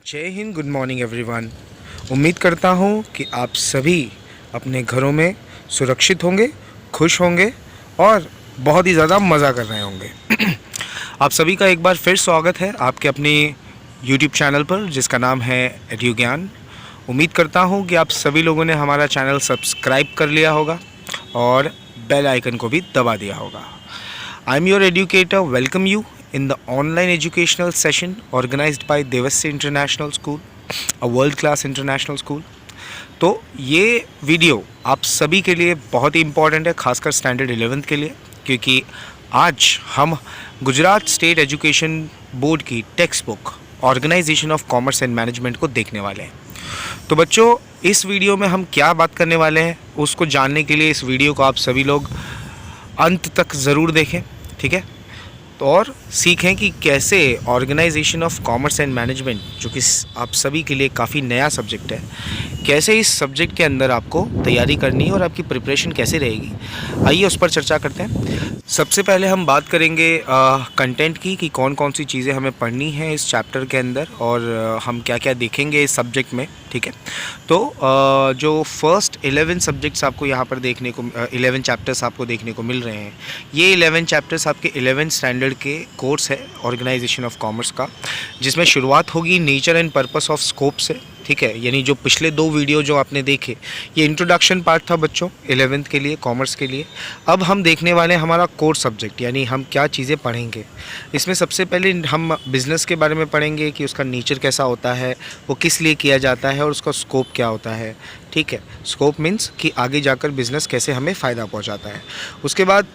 जय Hind, good morning everyone. उम्मीद करता हूँ कि आप सभी अपने घरों में सुरक्षित होंगे, खुश होंगे और बहुत ही ज़्यादा मज़ा कर रहे होंगे। आप सभी का एक बार फिर स्वागत है आपके अपने YouTube चैनल पर जिसका नाम है एड्यू ज्ञान। उम्मीद करता हूँ कि आप सभी लोगों ने हमारा चैनल सब्सक्राइब कर लिया होगा और बेल आइकन को भी दबा दिया होगा। I am your educator, welcome you in the online educational session organized by देवस्य international school, a world class international school। तो ये वीडियो आप सभी के लिए बहुत ही इम्पॉर्टेंट है, खासकर स्टैंडर्ड 11th के लिए, क्योंकि आज हम गुजरात स्टेट एजुकेशन बोर्ड की text book organisation of commerce and management को देखने वाले हैं। तो बच्चों, इस वीडियो में हम क्या बात करने वाले हैं उसको जानने के लिए इस वीडियो को आप सभी लोग अंत तक ज़रूर देखें, ठीक है। तो और सीखें कि कैसे organisation of commerce and management, जो कि आप सभी के लिए काफ़ी नया सब्जेक्ट है, कैसे इस सब्जेक्ट के अंदर आपको तैयारी करनी है और आपकी प्रिपरेशन कैसे रहेगी। आइए उस पर चर्चा करते हैं। सबसे पहले हम बात करेंगे कंटेंट की, कि कौन कौन सी चीज़ें हमें पढ़नी है इस चैप्टर के अंदर और हम क्या क्या देखेंगे इस सब्जेक्ट में, ठीक है। तो जो फर्स्ट 11 सब्जेक्ट्स आपको यहाँ पर देखने को 11 चैप्टर्स आपको देखने को मिल रहे हैं, ये 11 चैप्टर्स आपके 11th स्टैंडर्ड के कोर्स है ऑर्गेनाइजेशन ऑफ कॉमर्स का, जिसमें शुरुआत होगी nature and purpose of scope से, ठीक है। यानी जो पिछले 2 वीडियो जो आपने देखे, ये इंट्रोडक्शन पार्ट था बच्चों 11th के लिए, कॉमर्स के लिए। अब हम देखने वाले हैं हमारा कोर सब्जेक्ट, यानी हम क्या चीज़ें पढ़ेंगे। इसमें सबसे पहले हम बिज़नेस के बारे में पढ़ेंगे कि उसका नेचर कैसा होता है, वो किस लिए किया जाता है और उसका स्कोप क्या होता है, ठीक है। स्कोप मीन्स कि आगे जाकर बिज़नेस कैसे हमें फ़ायदा पहुँचाता है। उसके बाद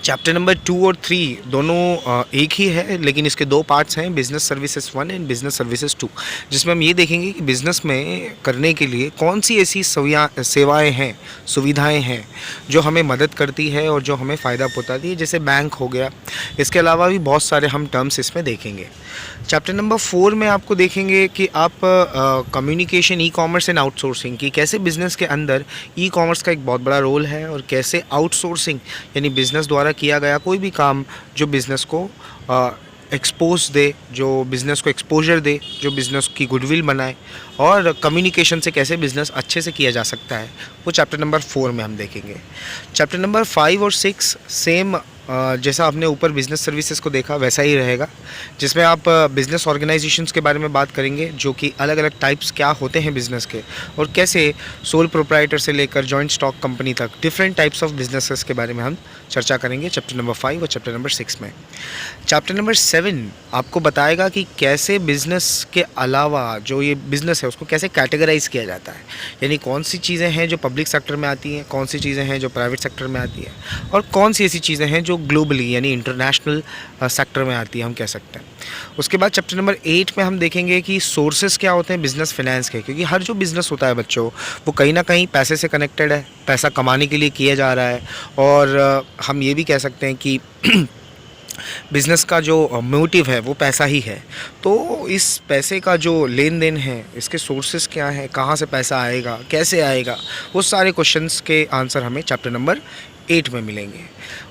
चैप्टर नंबर 2 और 3 दोनों एक ही है, लेकिन इसके 2 पार्ट्स हैं, business services 1 and business services 2, जिसमें हम ये देखेंगे कि बिज़नेस में करने के लिए कौन सी ऐसी सेवाएं हैं, सुविधाएं हैं जो हमें मदद करती है और जो हमें फ़ायदा पहुंचाती है, जैसे बैंक हो गया। इसके अलावा भी बहुत सारे हम टर्म्स इसमें देखेंगे। चैप्टर नंबर 4 में आपको देखेंगे कि आप communication, e commerce and outsourcing, की कैसे बिज़नेस के अंदर ई कॉमर्स का एक बहुत बड़ा रोल है और कैसे आउटसोर्सिंग यानी बिज़नेस द्वारा किया गया कोई भी काम जो बिज़नेस को एक्सपोज दे, जो बिज़नेस को एक्सपोजर दे, जो बिज़नेस की गुडविल बनाए और कम्युनिकेशन से कैसे बिज़नेस अच्छे से किया जा सकता है, वो चैप्टर नंबर 4 में हम देखेंगे। चैप्टर नंबर 5 और 6 सेम जैसा आपने ऊपर बिज़नेस सर्विसेज को देखा वैसा ही रहेगा, जिसमें आप बिज़नेस ऑर्गेनाइजेशंस के बारे में बात करेंगे, जो कि अलग अलग टाइप्स क्या होते हैं बिज़नेस के और कैसे सोल प्रोप्राइटर से लेकर जॉइंट स्टॉक कंपनी तक डिफरेंट टाइप्स ऑफ बिजनेसेस के बारे में हम चर्चा करेंगे चैप्टर नंबर 5 और चैप्टर नंबर 6 में। चैप्टर नंबर 7 आपको बताएगा कि कैसे बिज़नेस के अलावा जो ये बिज़नेस है उसको कैसे कैटेगराइज किया जाता है, यानी कौन सी चीज़ें हैं जो पब्लिक सेक्टर में आती हैं, कौन सी चीज़ें हैं जो प्राइवेट सेक्टर में आती है और कौन सी ऐसी चीज़ें हैं जो ग्लोबली यानी इंटरनेशनल सेक्टर में आती है, हम कह सकते हैं। उसके बाद चैप्टर नंबर 8 में हम देखेंगे कि सोर्सेज क्या होते हैं बिज़नेस फिनेंस के, क्योंकि हर जो बिज़नेस होता है बच्चों वो कहीं ना कहीं पैसे से कनेक्टेड है, पैसा कमाने के लिए किया जा रहा है और हम ये भी कह सकते हैं कि बिज़नेस का जो मोटिव है वो पैसा ही है। तो इस पैसे का जो लेन देन है, इसके सोर्सेज क्या है, कहाँ से पैसा आएगा, कैसे आएगा, वो सारे क्वेश्चंस के आंसर हमें चैप्टर नंबर 8 में मिलेंगे।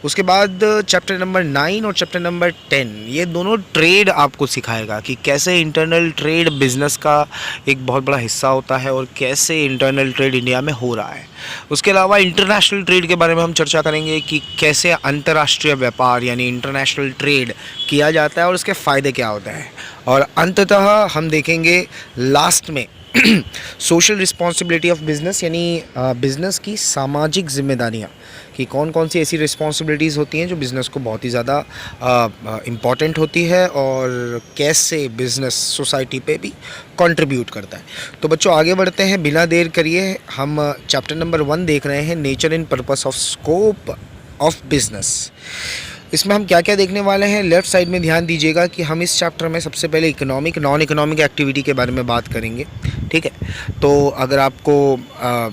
उसके बाद चैप्टर नंबर 9 और चैप्टर नंबर 10 ये दोनों ट्रेड आपको सिखाएगा कि कैसे इंटरनल ट्रेड बिज़नेस का एक बहुत बड़ा हिस्सा होता है और कैसे इंटरनल ट्रेड इंडिया में हो रहा है। उसके अलावा इंटरनेशनल ट्रेड के बारे में हम चर्चा करेंगे कि कैसे अंतर्राष्ट्रीय व्यापार यानी इंटरनेशनल ट्रेड किया जाता है और उसके फ़ायदे क्या होते हैं। और अंततः हम देखेंगे लास्ट में सोशल रिस्पॉन्सिबिलिटी ऑफ बिज़नेस, यानी बिज़नेस की सामाजिक जिम्मेदारियाँ, कि कौन कौन सी ऐसी रिस्पॉन्सिबिलिटीज़ होती हैं जो बिज़नेस को बहुत ही ज़्यादा इम्पॉर्टेंट होती है और कैसे बिज़नेस सोसाइटी पे भी कंट्रीब्यूट करता है। तो बच्चों आगे बढ़ते हैं, बिना देर करिए हम चैप्टर नंबर 1 देख रहे हैं, nature and purpose of scope of business. इसमें हम क्या क्या देखने वाले हैं, लेफ़्ट साइड में ध्यान दीजिएगा कि हम इस चैप्टर में सबसे पहले इकोनॉमिक, नॉन इकोनॉमिक एक्टिविटी के बारे में बात करेंगे, ठीक है। तो अगर आपको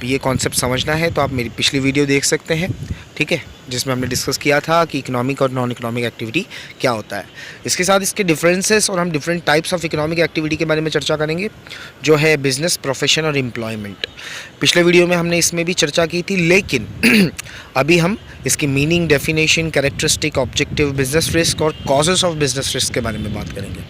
ये कॉन्सेप्ट समझना है तो आप मेरी पिछली वीडियो देख सकते हैं, ठीक है, जिसमें हमने डिस्कस किया था कि इकोनॉमिक और नॉन इकोनॉमिक एक्टिविटी क्या होता है। इसके साथ इसके डिफरेंसेस और हम different types of economic activity के बारे में चर्चा करेंगे, जो है बिजनेस, प्रोफेशन और एम्प्लॉयमेंट। पिछले वीडियो में हमने इसमें भी चर्चा की थी, लेकिन अभी हम इसकी meaning, definition, characteristic, objective, business risk और कॉजेस ऑफ बिजनेस रिस्क के बारे में बात करेंगे।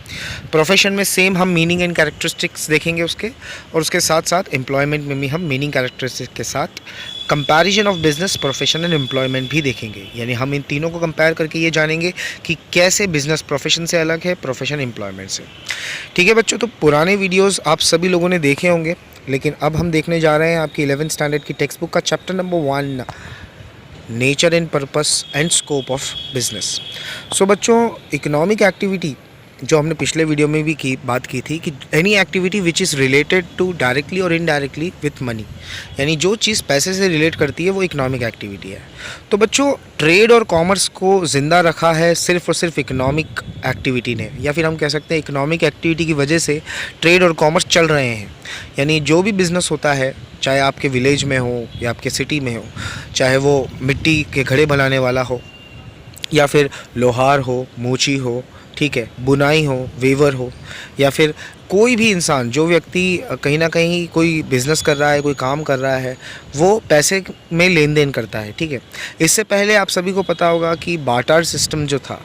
प्रोफेशन में सेम हम मीनिंग एंड कैरेक्टरिस्टिक्स देखेंगे उसके, और उसके साथ साथ एम्प्लॉयमेंट में भी हम मीनिंग, कैरेक्टरिस्टिक्स के साथ comparison of business, profession and employment भी देखेंगे। यानी हम इन तीनों को कंपेयर करके ये जानेंगे कि कैसे बिजनेस प्रोफेशन से अलग है, प्रोफेशन एम्प्लॉयमेंट से। ठीक है बच्चों, तो पुराने वीडियोस आप सभी लोगों ने देखे होंगे, लेकिन अब हम देखने जा रहे हैं आपकी 11th स्टैंडर्ड की टेक्स्ट बुक का चैप्टर नंबर 1, nature and purpose and scope of business. So बच्चों, इकोनॉमिक एक्टिविटी जो हमने पिछले वीडियो में भी बात की थी कि any activity which is related to directly और इनडायरेक्टली विथ मनी, यानी जो चीज़ पैसे से रिलेट करती है वो इकोनॉमिक एक्टिविटी है। तो बच्चों, ट्रेड और कॉमर्स को ज़िंदा रखा है सिर्फ और सिर्फ इकोनॉमिक एक्टिविटी ने, या फिर हम कह सकते हैं इकोनॉमिक एक्टिविटी की वजह से ट्रेड और कॉमर्स चल रहे हैं। यानी जो भी बिज़नेस होता है, चाहे आपके विलेज में हो या आपके सिटी में हो, चाहे वो मिट्टी के घड़े बनाने वाला हो या फिर लोहार हो, मोची हो, ठीक है, बुनाई हो, वेवर हो, या फिर कोई भी इंसान, जो व्यक्ति कहीं ना कहीं कोई बिज़नेस कर रहा है, कोई काम कर रहा है, वो पैसे में लेन देन करता है। ठीक है, इससे पहले आप सभी को पता होगा कि बार्टर सिस्टम जो था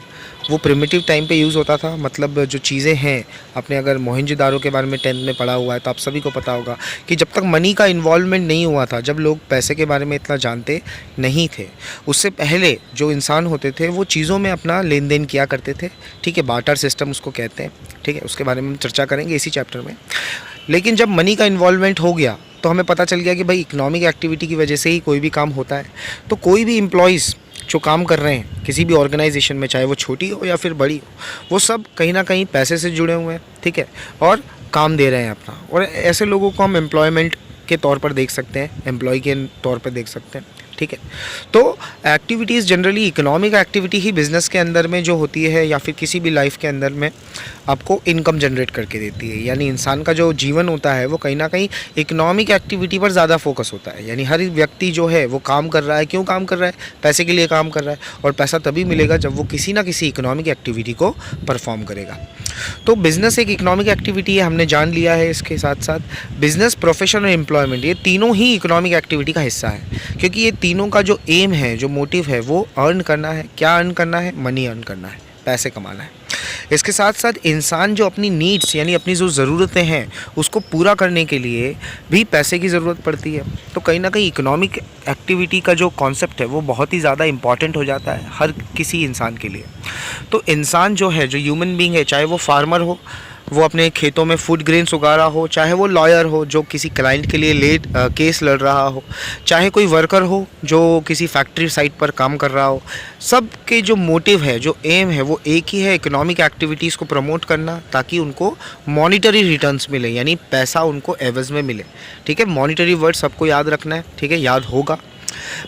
वो प्रिमिटिव टाइम पे यूज़ होता था। मतलब जो चीज़ें हैं, आपने अगर मोहनजोदारो के बारे में 10th में पढ़ा हुआ है तो आप सभी को पता होगा कि जब तक मनी का इन्वॉल्वमेंट नहीं हुआ था, जब लोग पैसे के बारे में इतना जानते नहीं थे, उससे पहले जो इंसान होते थे वो चीज़ों में अपना लेन देन किया करते थे। ठीक है, बार्टर सिस्टम उसको कहते हैं। ठीक है, उसके बारे में हम चर्चा करेंगे इसी चैप्टर में। लेकिन जब मनी का इन्वॉल्वमेंट हो गया तो हमें पता चल गया कि भाई इकोनॉमिक एक्टिविटी की वजह से ही कोई भी काम होता है। तो कोई भी एम्प्लॉयज़ जो काम कर रहे हैं किसी भी ऑर्गेनाइजेशन में, चाहे वो छोटी हो या फिर बड़ी हो, वो सब कहीं ना कहीं पैसे से जुड़े हुए हैं। ठीक है, और काम दे रहे हैं अपना, और ऐसे लोगों को हम एम्प्लॉयमेंट के तौर पर देख सकते हैं, एम्प्लॉय के तौर पर देख सकते हैं। ठीक है, तो एक्टिविटीज़ जनरली इकोनॉमिक एक्टिविटी ही बिज़नेस के अंदर में जो होती है या फिर किसी भी लाइफ के अंदर में आपको इनकम जनरेट करके देती है। यानी इंसान का जो जीवन होता है वो कहीं ना कहीं इकोनॉमिक एक्टिविटी पर ज़्यादा फोकस होता है। यानी हर व्यक्ति जो है वो काम कर रहा है, क्यों काम कर रहा है? पैसे के लिए काम कर रहा है, और पैसा तभी मिलेगा जब वो किसी ना किसी इकोनॉमिक एक्टिविटी को परफॉर्म करेगा। तो बिज़नेस एक इकोनॉमिक एक्टिविटी है, हमने जान लिया है। इसके साथ साथ बिज़नेस, प्रोफेशन और एम्प्लॉयमेंट, ये तीनों ही इकोनॉमिक एक्टिविटी का हिस्सा है, क्योंकि ये तीनों का जो एम है, जो मोटिव है, वो अर्न करना है। क्या अर्न करना है? मनी अर्न करना है, पैसे कमाना है। इसके साथ साथ इंसान जो अपनी नीड्स, यानी अपनी जो ज़रूरतें हैं, उसको पूरा करने के लिए भी पैसे की ज़रूरत पड़ती है। तो कहीं ना कहीं इकोनॉमिक एक्टिविटी का जो कॉन्सेप्ट है वो बहुत ही ज़्यादा इम्पॉर्टेंट हो जाता है हर किसी इंसान के लिए। तो इंसान जो है, जो ह्यूमन बीइंग है, चाहे वो फार्मर हो, वो अपने खेतों में फूड ग्रेन्स उगा रहा हो, चाहे वो लॉयर हो जो किसी क्लाइंट के लिए केस लड़ रहा हो, चाहे कोई वर्कर हो जो किसी फैक्ट्री साइट पर काम कर रहा हो, सब के जो मोटिव है, जो एम है, वो एक ही है, इकोनॉमिक एक्टिविटीज़ को प्रमोट करना, ताकि उनको मॉनिटरी रिटर्न्स मिले, यानी पैसा उनको एवज़ में मिले। ठीक है, मॉनिटरी वर्ड सबको याद रखना है। ठीक है, याद होगा।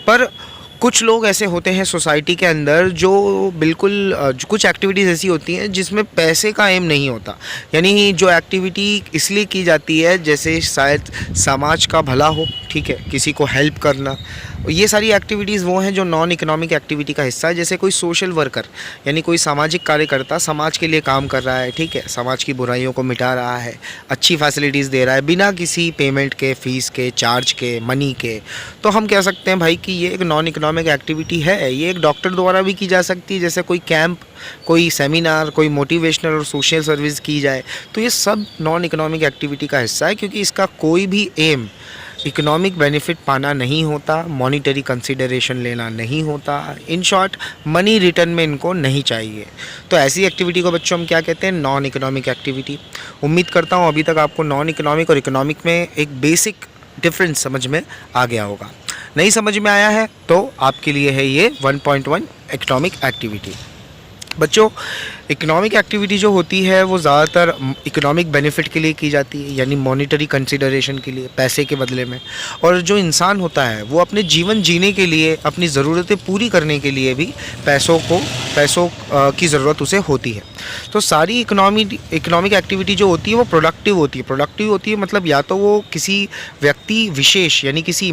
पर कुछ लोग ऐसे होते हैं सोसाइटी के अंदर जो बिल्कुल कुछ एक्टिविटीज़ ऐसी होती हैं जिसमें पैसे का एम नहीं होता। यानी जो एक्टिविटी इसलिए की जाती है जैसे शायद समाज का भला हो, ठीक है, किसी को हेल्प करना, ये सारी एक्टिविटीज़ वो हैं जो नॉन इकोनॉमिक एक्टिविटी का हिस्सा है। जैसे कोई सोशल वर्कर, यानी कोई सामाजिक कार्यकर्ता समाज के लिए काम कर रहा है, ठीक है, समाज की बुराइयों को मिटा रहा है, अच्छी फैसिलिटीज़ दे रहा है बिना किसी पेमेंट के, फ़ीस के, चार्ज के, मनी के। तो हम कह सकते हैं भाई कि ये एक नॉन इकोनॉमिक एक्टिविटी है। ये एक डॉक्टर द्वारा भी की जा सकती है, जैसे कोई कैंप, कोई सेमिनार, कोई मोटिवेशनल और सोशल सर्विस की जाए, तो ये सब नॉन इकोनॉमिक एक्टिविटी का हिस्सा है, क्योंकि इसका कोई भी एम इकोनॉमिक बेनिफिट पाना नहीं होता, मॉनिटरी कंसिडरेशन लेना नहीं होता। इन शॉर्ट, मनी रिटर्न में इनको नहीं चाहिए। तो ऐसी एक्टिविटी को बच्चों हम क्या कहते हैं? Non economic activity. उम्मीद करता हूँ अभी तक आपको नॉन इकोनॉमिक और इकोनॉमिक में एक बेसिक डिफरेंस समझ में आ गया होगा। नहीं समझ में आया है तो आपके लिए है ये 1.1 इकोनॉमिक एक्टिविटी। बच्चों, इकोनॉमिक एक्टिविटी जो होती है वो ज़्यादातर इकोनॉमिक बेनिफिट के लिए की जाती है, यानी मॉनिटरी कंसिडरेशन के लिए, पैसे के बदले में। और जो इंसान होता है वो अपने जीवन जीने के लिए, अपनी ज़रूरतें पूरी करने के लिए भी पैसों की ज़रूरत उसे होती है। तो सारी इकोनॉमिक एक्टिविटी जो होती है वो प्रोडक्टिव होती है मतलब या तो वो किसी व्यक्ति विशेष यानी किसी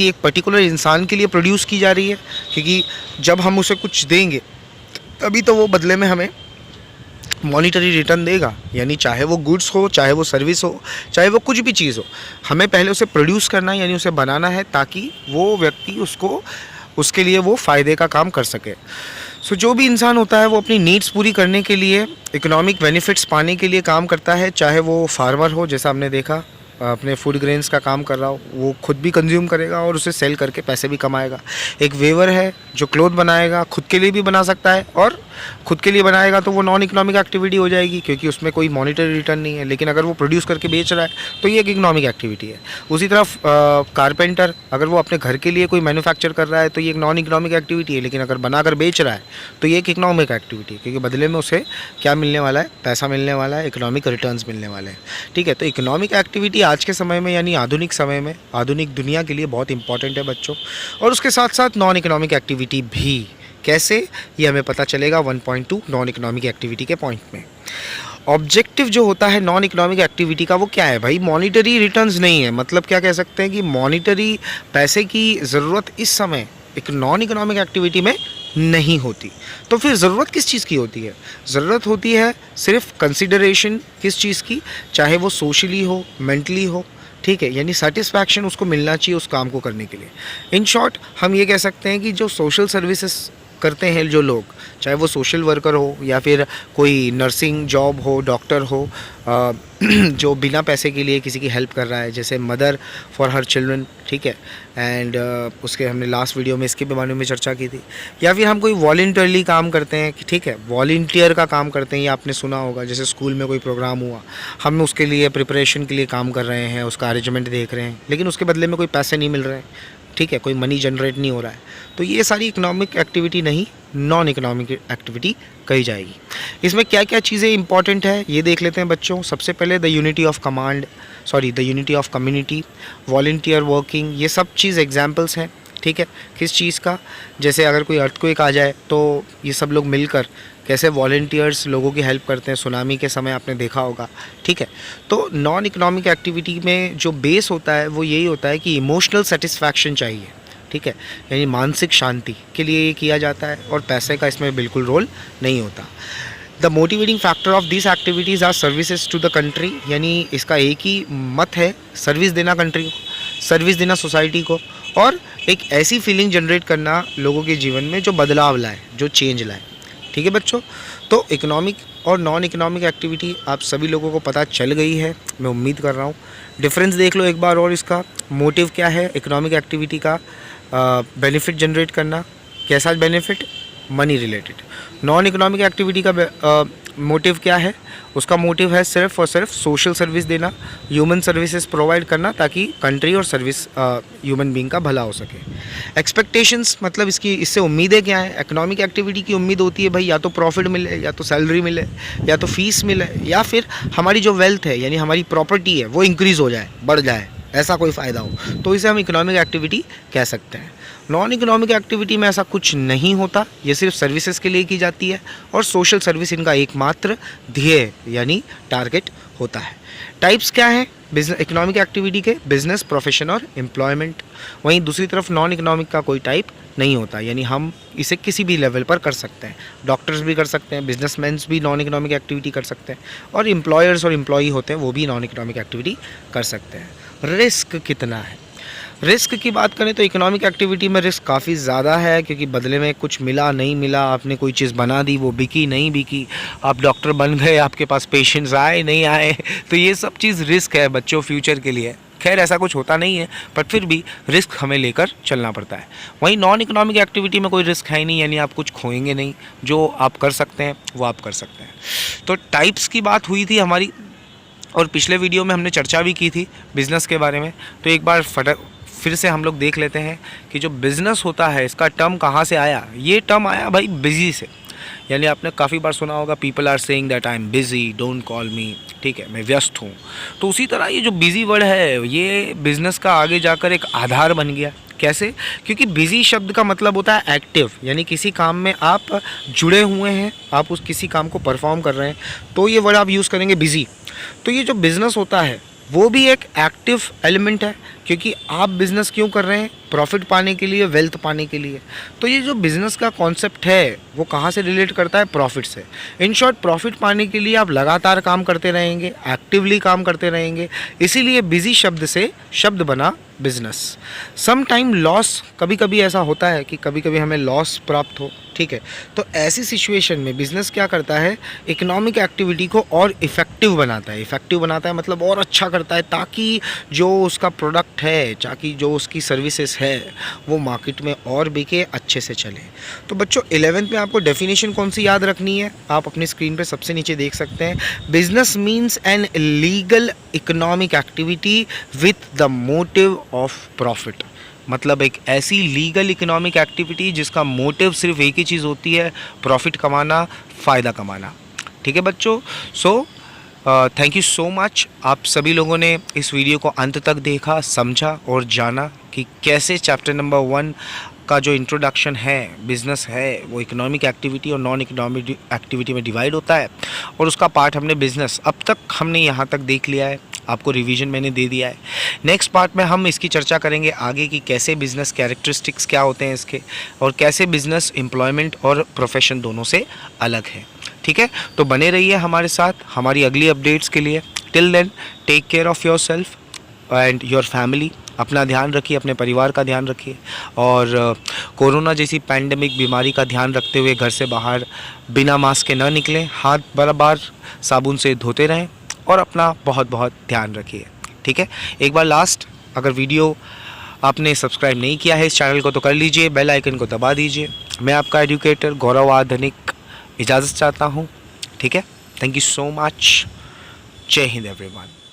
एक पर्टिकुलर इंसान के लिए प्रोड्यूस की जा रही है, क्योंकि जब हम उसे कुछ देंगे तभी तो वो बदले में हमें मॉनिटरी रिटर्न देगा, यानी चाहे वो गुड्स हो, चाहे वो सर्विस हो, चाहे वो कुछ भी चीज़ हो, हमें पहले उसे प्रोड्यूस करना है, यानी उसे बनाना है ताकि वो व्यक्ति उसके लिए वो फ़ायदे का काम कर सके। सो जो भी इंसान होता है वो अपनी नीड्स पूरी करने के लिए, इकोनॉमिक बेनिफिट्स पाने के लिए काम करता है, चाहे वो फार्मर हो, जैसा हमने देखा अपने फूड ग्रेन्स का काम कर रहा हो, वो खुद भी कंज्यूम करेगा और उसे सेल करके पैसे भी कमाएगा। एक वेवर है जो क्लोथ बनाएगा, खुद के लिए भी बना सकता है, और खुद के लिए बनाएगा तो वो नॉन इकोनॉमिक एक्टिविटी हो जाएगी क्योंकि उसमें कोई मॉनिटरी रिटर्न नहीं है। लेकिन अगर वो प्रोड्यूस करके बेच रहा है तो ये एक इकोनॉमिक एक्टिविटी है। उसी तरफ कारपेंटर अगर वो अपने घर के लिए कोई मैन्युफैक्चर कर रहा है तो ये एक नॉन इकोनॉमिक एक्टिविटी है, लेकिन अगर बनाकर बेच रहा है तो ये एक इकोनॉमिक एक्टिविटी है, क्योंकि बदले में उसे क्या मिलने वाला है, पैसा मिलने वाला है, इकोनॉमिक रिटर्न्स मिलने वाले हैं। ठीक है, तो इकोनॉमिक एक्टिविटी आज के समय में यानी आधुनिक समय में, आधुनिक दुनिया के लिए बहुत इंपॉर्टेंट है बच्चों। और उसके साथ साथ नॉन इकोनॉमिक एक्टिविटी भी, कैसे, ये हमें पता चलेगा 1.2 नॉन इकोनॉमिक एक्टिविटी के पॉइंट में। ऑब्जेक्टिव जो होता है नॉन इकोनॉमिक एक्टिविटी का वो क्या है भाई? मॉनिटरी रिटर्न्स नहीं है। मतलब क्या कह सकते हैं कि मॉनिटरी पैसे की ज़रूरत इस समय एक नॉन इकोनॉमिक एक्टिविटी में नहीं होती। तो फिर ज़रूरत किस चीज़ की होती है? ज़रूरत होती है सिर्फ कंसिडरेशन किस चीज़ की, चाहे वो सोशली हो, मेंटली हो, ठीक है, यानी सेटिस्फैक्शन उसको मिलना चाहिए उस काम को करने के लिए। इन शॉर्ट हम ये कह सकते हैं कि जो सोशल सर्विसेज करते हैं जो लोग, चाहे वो सोशल वर्कर हो या फिर कोई नर्सिंग जॉब हो, डॉक्टर हो, जो बिना पैसे के लिए किसी की हेल्प कर रहा है, जैसे मदर फॉर हर चिल्ड्रन, ठीक है, एंड उसके हमने लास्ट वीडियो में इसके बारे में चर्चा की थी। या फिर हम कोई वॉलंटियरली काम करते हैं, ठीक है, वॉलंटियर का काम करते हैं, ये आपने सुना होगा, जैसे स्कूल में कोई प्रोग्राम हुआ, हम उसके लिए प्रिपरेशन के लिए काम कर रहे हैं, उसका अरेंजमेंट देख रहे हैं, लेकिन उसके बदले में कोई पैसे नहीं मिल रहे हैं, ठीक है, कोई मनी जनरेट नहीं हो रहा है, तो ये सारी इकोनॉमिक एक्टिविटी नहीं, नॉन इकोनॉमिक एक्टिविटी कही जाएगी। इसमें क्या क्या चीज़ें इंपॉर्टेंट है ये देख लेते हैं बच्चों। सबसे पहले the unity of community, volunteer working, ये सब चीज़ एग्जाम्पल्स हैं, ठीक है, किस चीज़ का, जैसे अगर कोई अर्थक्वेक आ जाए तो ये सब लोग मिलकर कैसे वॉलंटियर्स लोगों की हेल्प करते हैं, सुनामी के समय आपने देखा होगा, ठीक है। तो नॉन इकोनॉमिक एक्टिविटी में जो बेस होता है वो यही होता है कि इमोशनल सेटिस्फैक्शन चाहिए, ठीक है, यानी मानसिक शांति के लिए ये किया जाता है, और पैसे का इसमें बिल्कुल रोल नहीं होता। The motivating factor of this activities are services to the country, यानी इसका एक ही मत है, सर्विस देना कंट्री को, सर्विस देना सोसाइटी को, और एक ऐसी फीलिंग जनरेट करना लोगों के जीवन में जो बदलाव लाए, जो चेंज लाए, ठीक है बच्चों। तो इकोनॉमिक और नॉन इकोनॉमिक एक्टिविटी आप सभी लोगों को पता चल गई है, मैं उम्मीद कर रहा हूँ। डिफरेंस देख लो एक बार और, इसका मोटिव क्या है इकोनॉमिक एक्टिविटी का, बेनिफिट जनरेट करना, कैसा benefit, money related. Non economic activity का मोटिव क्या है, उसका मोटिव है सिर्फ और सिर्फ सोशल सर्विस देना, ह्यूमन सर्विसेज प्रोवाइड करना ताकि कंट्री और सर्विस ह्यूमन बीइंग का भला हो सके। एक्सपेक्टेशंस मतलब इससे उम्मीदें क्या है? इकोनॉमिक एक्टिविटी की उम्मीद होती है भाई या तो प्रॉफिट मिले, या तो सैलरी मिले, या तो फीस मिले, या फिर हमारी जो वेल्थ है यानी हमारी प्रॉपर्टी है वो इंक्रीज़ हो जाए, बढ़ जाए, ऐसा कोई फ़ायदा हो, तो इसे हम इकोनॉमिक एक्टिविटी कह सकते हैं। नॉन इकोनॉमिक एक्टिविटी में ऐसा कुछ नहीं होता, ये सिर्फ सर्विसेज के लिए की जाती है, और सोशल सर्विस इनका एकमात्र ध्येय यानी टारगेट होता है। टाइप्स क्या हैं बिजनेस इकोनॉमिक एक्टिविटी के? बिजनेस, प्रोफेशन और एम्प्लॉयमेंट। वहीं दूसरी तरफ नॉन इकोनॉमिक का कोई टाइप नहीं होता, यानी हम इसे किसी भी लेवल पर कर सकते हैं, डॉक्टर्स भी कर सकते हैं, बिजनेसमैन्स भी नॉन इकोनॉमिक एक्टिविटी कर सकते हैं, और एम्प्लॉयर्स और एम्प्लॉई होते हैं वो भी नॉन इकोनॉमिक एक्टिविटी कर सकते हैं। रिस्क कितना है? रिस्क की बात करें तो इकोनॉमिक एक्टिविटी में रिस्क काफ़ी ज़्यादा है, क्योंकि बदले में कुछ मिला नहीं मिला, आपने कोई चीज़ बना दी वो बिकी नहीं बिकी, आप डॉक्टर बन गए, आपके पास पेशेंट्स आए नहीं आए, तो ये सब चीज़ रिस्क है बच्चों फ्यूचर के लिए। खैर ऐसा कुछ होता नहीं है, पर फिर भी रिस्क हमें लेकर चलना पड़ता है। वहीं नॉन इकोनॉमिक एक्टिविटी में कोई रिस्क है ही नहीं, यानी आप कुछ खोएंगे नहीं, जो आप कर सकते हैं वो आप कर सकते हैं। तो टाइप्स की बात हुई थी हमारी, और पिछले वीडियो में हमने चर्चा भी की थी बिज़नेस के बारे में, तो एक बार फिर से हम लोग देख लेते हैं कि जो बिज़नेस होता है इसका टर्म कहाँ से आया। ये टर्म आया भाई बिजी से। यानी आपने काफ़ी बार सुना होगा, people are saying that I am busy, don't call me, ठीक है, मैं व्यस्त हूँ। तो उसी तरह ये जो बिज़ी वर्ड है, ये बिज़नेस का आगे जाकर एक आधार बन गया। कैसे? क्योंकि बिज़ी शब्द का मतलब होता है एक्टिव, यानी किसी काम में आप जुड़े हुए हैं, आप उस किसी काम को परफॉर्म कर रहे हैं, तो ये वर्ड आप यूज़ करेंगे बिज़ी। तो ये जो बिज़नेस होता है वो भी एक एक्टिव एलिमेंट है, क्योंकि आप बिज़नेस क्यों कर रहे हैं? प्रॉफिट पाने के लिए, वेल्थ पाने के लिए। तो ये जो बिज़नेस का कॉन्सेप्ट है वो कहाँ से रिलेट करता है? प्रॉफिट से। इन शॉर्ट, प्रॉफिट पाने के लिए आप लगातार काम करते रहेंगे, एक्टिवली काम करते रहेंगे, इसीलिए बिज़ी शब्द से शब्द बना बिज़नेस। सम टाइम लॉस, कभी कभी ऐसा होता है कि कभी कभी हमें लॉस प्राप्त हो, ठीक है, तो ऐसी सिचुएशन में बिज़नेस क्या करता है? इकोनॉमिक एक्टिविटी को और इफ़ेक्टिव बनाता है। इफ़ेक्टिव बनाता है मतलब और अच्छा करता है, ताकि जो उसका प्रोडक्ट है, ताकि जो उसकी सर्विसेज है, वो मार्केट में और बिके, अच्छे से चले। तो बच्चों 11th में आपको डेफिनेशन कौन सी याद रखनी है? आप अपनी स्क्रीन पे सबसे नीचे देख सकते हैं। Business means an legal economic activity with the motive of profit. मतलब एक ऐसी लीगल इकोनॉमिक एक्टिविटी जिसका मोटिव सिर्फ एक ही चीज़ होती है, प्रॉफिट कमाना, फ़ायदा कमाना। ठीक है बच्चों, so thank you so much. आप सभी लोगों ने इस वीडियो को अंत तक देखा, समझा और जाना कि कैसे चैप्टर नंबर 1 का जो इंट्रोडक्शन है, बिज़नेस है, वो इकोनॉमिक एक्टिविटी और नॉन इकोनॉमिक एक्टिविटी में डिवाइड होता है, और उसका पार्ट हमने बिज़नेस अब तक हमने यहाँ तक देख लिया है। आपको रिवीजन मैंने दे दिया है। नेक्स्ट पार्ट में हम इसकी चर्चा करेंगे आगे कि कैसे बिज़नेस कैरेक्टरिस्टिक्स क्या होते हैं इसके, और कैसे बिज़नेस एम्प्लॉयमेंट और प्रोफेशन दोनों से अलग है। ठीक है, तो बने रहिए हमारे साथ हमारी अगली अपडेट्स के लिए। Till then, take care of yourself and your family. अपना ध्यान रखिए, अपने परिवार का ध्यान रखिए, और कोरोना जैसी पैंडेमिक बीमारी का ध्यान रखते हुए घर से बाहर बिना मास्क के न निकलें, हाथ बार साबुन से धोते रहें, और अपना बहुत बहुत ध्यान रखिए। ठीक है, एक बार लास्ट, अगर वीडियो आपने सब्सक्राइब नहीं किया है इस चैनल को तो कर लीजिए, बेल आइकन को दबा दीजिए। मैं आपका एजुकेटर गौरव आधनिक इजाज़त चाहता हूँ। ठीक है, थैंक यू सो मच। जय हिंद एवरीवन।